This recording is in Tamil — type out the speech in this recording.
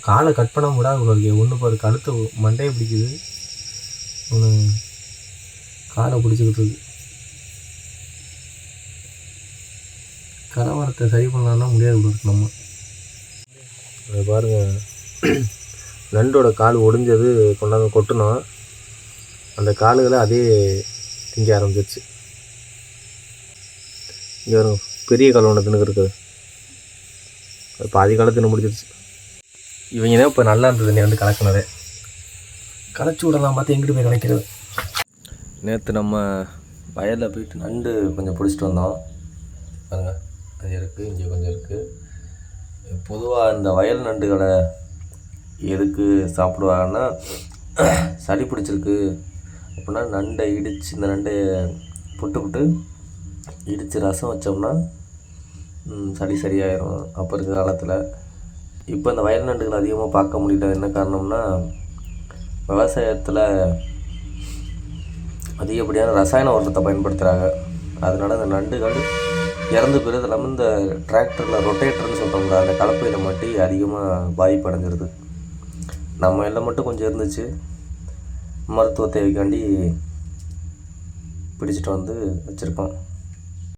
காலை கட் பண்ண முடியாது உங்களுக்கு. ஒன்று பாரு, கழுத்து மண்டையை பிடிக்குது, ஒன்று காலை பிடிச்சிக்கிட்டு இருக்கு. கலவரத்தை சரி பண்ணலான்னா முடியாது இருக்கு நம்ம. அதை பாருங்கள், நண்டோட கால் ஒடிஞ்சது கொண்டாந்து கொட்டினோம். அந்த காலுகளை அதே திங்க ஆரம்பிச்சிருச்சு. இங்கே வரும் பெரிய கால் ஒன்று தின்னு இருக்குது, பாதி காலம் தின்னு முடிச்சிருச்சு. இவங்க தான் இப்போ நல்லா இருந்தது நீ வந்து கலக்கினதே. களைச்சி விடலாம் பார்த்து எங்கிட்டு போய் கலைக்கிறது. நேற்று நம்ம வயலில் போயிட்டு நண்டு கொஞ்சம் பிடிச்சிட்டு வந்தோம் பாருங்கள். அது இருக்குது, இங்கே கொஞ்சம் இருக்குது. பொதுவாக இந்த வயல் நண்டுகளை எதுக்கு சாப்பிடுவாங்கன்னா, சளி பிடிச்சிருக்கு அப்படின்னா நண்டை இடித்து, இந்த நண்டை புட்டு இடித்து ரசம் வச்சோம்னா சளி சரியாயிடும் அப்போ இருக்கிற காலத்தில். இப்போ இந்த வயல் நண்டுகள் அதிகமாக பார்க்க முடியல. என்ன காரணம்னா, விவசாயத்தில் அதிகப்படியான ரசாயன உரத்தை பயன்படுத்துகிறாங்க. அதனால் அந்த நண்டுகள் இறந்து போகிறது இல்லாமல் இந்த டிராக்டரில் ரொட்டேட்டர்னு சொல்கிறோம்ல, அந்த கலப்பையில் மட்டும் அதிகமாக பாதிப்பு அடைஞ்சிருது. நம்ம எல்லாம் மட்டும் கொஞ்சம் இருந்துச்சு, மருத்துவ தேவைக்காண்டி பிடிச்சிட்டு வந்து வச்சுருக்கோம்.